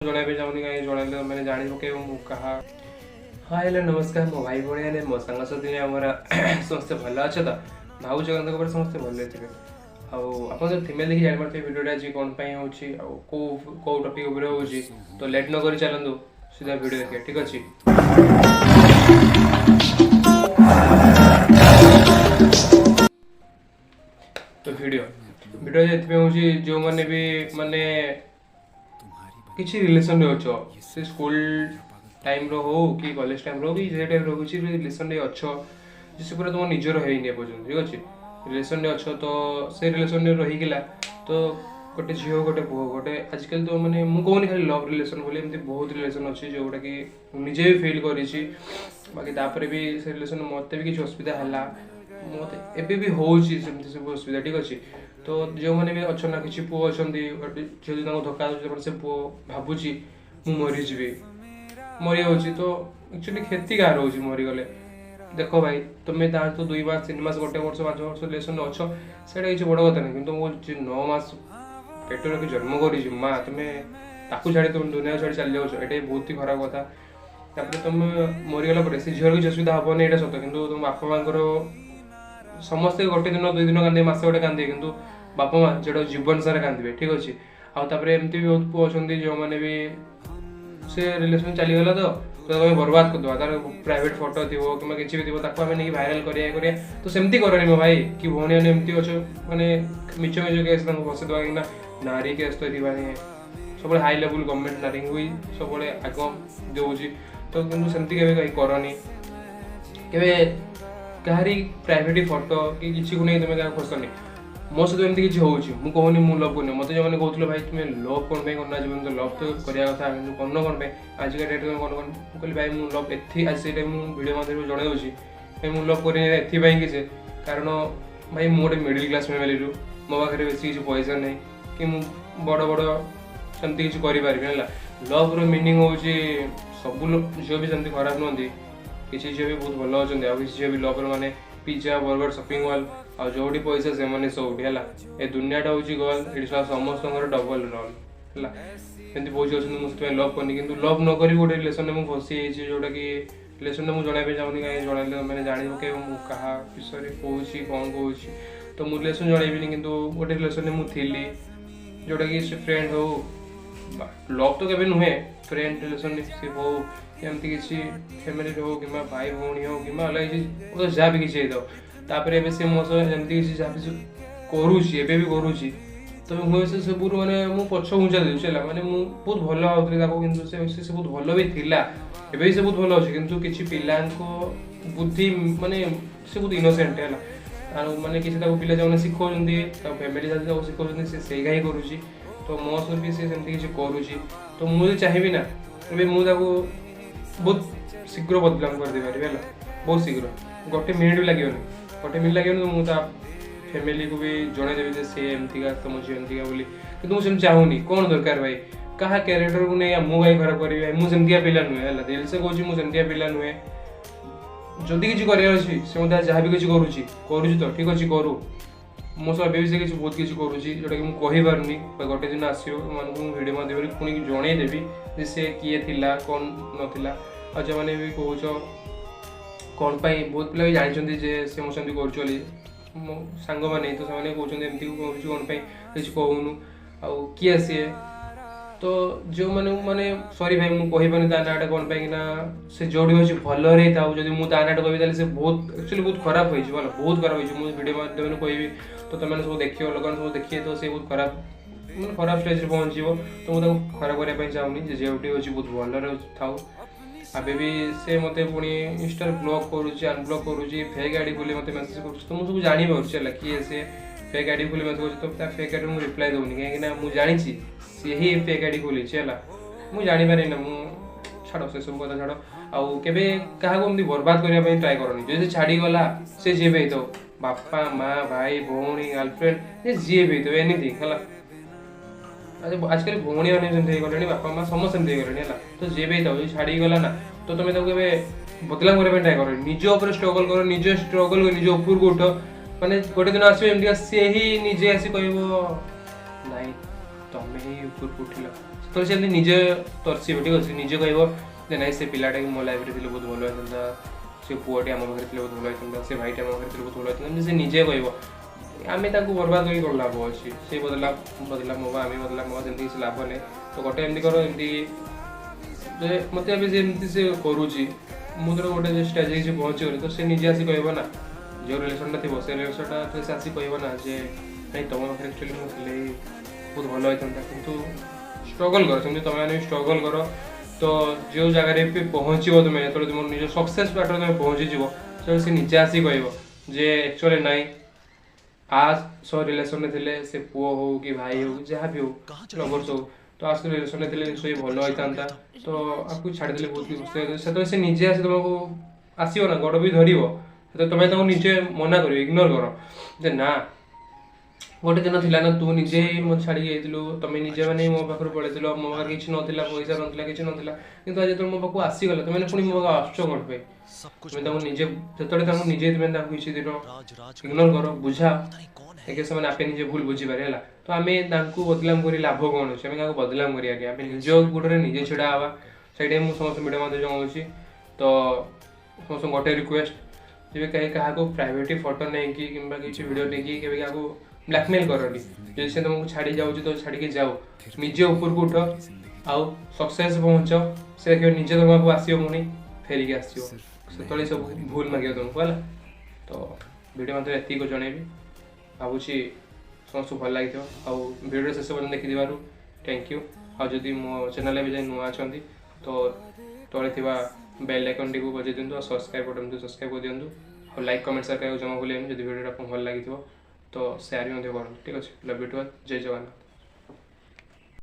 जणाइबे चाहूनी कहीं जणाइले मैंने जानी पके मु कहा हाँ हेलो नमस्कार मो भाई भाई ने मो सांग साथी आमर समस्ते भल अच्छे तो भाव जगह पर समस्ते भल थे आप थीमेल देखिए जानते भिडियोटा आज कौन कौ टपिक हो तो लेट न कर चलतु सीधा भिडियो देखिए ठीक अच्छे। तो वीडियो ये जो मैंने भी माने किसी रिलेशन रे अच्छो से स्कूल टाइम रो हो कि कॉलेज टाइम रो कि जे टाइम रो किसी रिलेशन रे अच्छो जिस पूरा तुम निजर है नहीं पर्यटन ठीक अच्छे रिलेशन रे अच्छो तो से रिलेशन रे रही गला तो गोटे झील गोटे पुओ गोटे आजकल तो माने मु कहूनी खाली लव रिलेशन बोली एमती बहुत रिलेशन अच्छी जोटा कि निजे भी फिल करी बाकी तापर भी से रिलेशन मत भी किसी असुविधा है मत एबे भी होची सेमती सब असुविधा ठीक अच्छे। तो जो मैंने भी अच्छा ना किसी पुओ अच्छा झील धक्का से पुओ भावुची मु मरीजी मरी जाऊँगी तो एक्चुअली क्षति कह रोज मरीगले देख भाई तुम्हें तो 2 मास 3 मास गोटे वर्ष 5 वर्ष रिलेसन अच्छ से बड़ कथा नहीं कि वो 9 मास पेट रखी जन्म कर माँ तुम्हें ताकू छाड़ी तुम दुनिया छाड़ी चली जाऊँ ये बहुत ही खराब कथा तापर तुम मरीगला पर से झील किसी असुविधा हेनी यहाँ सत कि तुम बापा माँ समस्ते गोटे दिन 2 दिन कांदे मसे गोटे कांदे कि बापा माँ जो जीवन सारा कांदे ठीक अच्छे आउे एमती भी बहुत पुओ अच्छा जो मैंने भी से रिलेशन चलीगला तो तुम्हें बर्बाद करदे तार प्राइवेट फोटो थी कि किसी भी थी नहीं भाइराल करिए तो सेमती करनी मो भाई कि भौणी मैंने एमती अच्छे मैंने मिच मिच केस फसेदवा कि नारी केस तो सब हाई लेवल गवर्नमेंट नारी भी सब आग दूसरी तो सेमती के करनी के कहारी प्राइवेट फोटो कि किसी को नहीं तुम्हें क्या फसनी मो सहित एमती किसी हो कहूनी मुझे लव करनी मत जो मैंने कहते भाई तुम्हें लव कौन करना जीवन तो लव तो करवा कथा कौन कौन आजिका डेट में कौन कौन कहली भाई मुझे लव एथि आज से भिडियो मध्य जन मुझे लव कर कि कारण भाई मुझे मिडिल क्लास फैमिली मो पाखे बेस किसी पैसा नहीं कि बड़ बड़ सेमती किसी करें लव रो मीनिंग हूँ सब झील भी सेमती खराब नुहति किसी झील भी बहुत भल अच्छा किसी झील भी लव माने पिज्जा बर्गर शॉपिंग मॉल आ जो पैसा से मैंने सब है दुनियाटा हूँ गर्ल ये समस्त डबल रोल है एमती बहुत अच्छे मुझे लव करनी कि लव न कर गोटे रिलेसन में फसी जोटा कि रिलेसन में मुझे जनवाई चाहूनी कहीं जन मैंने जानी पके क्या विषय कौन कौन कौन तो मुझे रिलेसन जनइबी कि गोटे रिलेसन में मुझे जोटा कि फ्रेंड हो लव तो केवे नुहे फ्रेंड रिलेशनशिप हो एमती किसी फैमिली हो कि भाई भौणी हो कि अलग किसी जहाँ भी किसी तापर ए से मो जमी किसी जहाँ भी करुँची भी करुँची तो मुझे सब मैंने मुझे पछ घुंचा दूसरी है मैंने बहुत भल भावती से बहुत भल भी थिला एबे से बहुत भल अच्छे किंतु किसी पिला बुद्धि माने से बहुत इनोसेंट है माने किसी पिला जो शिखाऊँ फैमिली शिखाऊँ से ही करुँची तो मो सर भी सेमती किसी करुँची तो मुझे चाहिए ना ए मुझे बहुत शीघ्र बदलाव करदे पारि है बहुत शीघ्र गोटे मिनिट भी लगे गोटे मिनिट लगे तो मुझे फैमिली को भी जनईदेवी सी एमती का तुम झील एमती बोली कि मुझे चाहूनी कौन दरकार भाई क्या क्यारेक्टर को नहीं मुझे खराब करी मुझे सेमती पिला नुहे है दिल से कहूँ मुझे सेमती पिला नुहे जदि किसी कर जहाँ भी किसी करुँच तो ठीक अच्छे करूँ मो सब भी से बहुत किसी करुँची जोटा कि मुझे कहीपारूनी गोटे दिन आसो भिडियो मध्य पुणी जनईदेवी सी किए थिला कौन नाला आ जो मैंने भी कौच कौन बहुत पिला भी जानते जे से मो सेमती कर मो सांग मैंने तो से कहते एमती कौन किसी कहूनु आ किए सी तो जो मैंने माने सॉरी भाई मुझे कहीपानी ता नाटा कौन ना से जोड़ी अच्छे भल रही था जब मुझे ता नाटा कही से बहुत एक्चुअली बहुत खराब हो बहुत खराब हो मुझे भिडियो माध्यम कहि तो तुम सब देख लोक सब देखिए तो से बहुत खराब मैं खराब स्टेज पहुँच तो मुझे खराब करने चाहूनी झीलटी अच्छी बहुत भल था अबे भी से मत पुणी इंस्टा ब्लॉक करुच्ची अनब्लॉक करुच्ची फेक आईडी खोली मत मेसेज कर तो मुझे सब जापार किए से फेक आईडी खोली मत तो फेक आईडी मुझे रिप्लाई दूनी कहीं मुझे जानी सी ही फेक आईडी खोली है मुझे जापारे ना छाड़ से सब कथा छाड़ आउ के क्या बर्बाद करने ट्राए करनी जो छाड़ीगला से जी भी हो बापा माँ भाई भौणी गर्लफ्रेंड जी भी हो एनीथिंग है आजकल भौणी मैंने गले बापा माँ समस्त सेमती गले तो जी भी था छाड़ीगला ना तो तुम्हें बदलाव करने ट्राए कर निज स्ट्रगल कर निज स्ट्रगल कर निज ऊपर को उठ मैंने गोटे दिन आसमती सी ही निजे आसी कह ना तुम्हें ही ऊपर को उठिल तो से निजे तरसीब ठीक अच्छे निजे कह ना से पिलाटा मो लाइफ रे बहुत भल होता से पुआटे आम पाखे बहुत भल होता से भाईटे आम पाखे बहुत भल होता से निजे कह आम बर्बाद कर कौन लाभ अच्छी से बदला बदला मोबा आम बदला मोबा जमी किसी लाभ नहीं तो गोटे एमती कर एमती मत एमती से करुच्ची मुझे गोटे स्टेज पहुँची तो से निजे आसी कह ना जो रिलेसन थी से रिलेसन से आसी कह ना जे नहीं तुम पाखे एक्चुअली मुझे बहुत भल होता कि स्ट्रगल कर सेमती तुम मैंने स्ट्रगल कर तो जो जगार भी पहुँच तुम्हें जो तुम निज सक्सेस बाट तुम पहुँचीज से निजे आसी कह जे एक्चुअली नाई आज सो रिलेसन थे से पुओ हो कि भाई हो जहाँ भी हो लवर्स हो तो आज रिलेसन थे निश्चय भल होता तो आपको छाड़देले बहुत खुशी से निजे आसी तुमको आसो ना गड़ भी धर तुम्हें निजे मना कर इग्नोर कर जे ना गोटे दिन थी ना तू निजे मत छाड़ी जाइलु तुम निजे मैंने मो पाख पड़े मो पाखे किसी ना पैसा ना कि ना कि आज तुम मो पाक आसीगला तुमने पुणी मो पाक आस कौन पे तुम्हें निजे जो निजे तुम्हें किसी दिन इग्नोर कर बुझा एक से आपे निजे भूल बुझीपारे है तो आम बदलाम कर लाभ कौन अच्छे क्या बदलाम करें निज गोटे निजे छिड़ा हाँ से मुझे समस्त मीडिया मध्य चाहूँगी तो समस्त गोटे रिक्वेस्ट जब कहीं क्या प्राइवेट फोटो नहीं कि किसी वीडियो नहीं कि क्या ब्लैकमेल करनी जो से तुमको छाड़ी जाऊँ तो छाड़ी जाओ निजे ऊपर को उठ आउ सक्सेस पहुँच से देखिए निजे तुमको आसो पुणी फेरिक आसो से सब भूल मांगे तुमको है तो वीडियो मतलब ये जनइबी भावुँ समस्त भल लगी वीडियो शेष पर्यटन देखी थैंक यू आदि मो चैनल भी नुआ अच्छा तो तले थी बेल आइकन टी बजे दिंतु और सब्सक्राइब बटन सब्सक्राइब कर दिंतु और लाइक कमेंट शेयर करने जमा भूलें जब वीडियो आपको भल लगी तो शेयर भी कर ठीक अच्छे लव यू टू जय जगन्नाथ।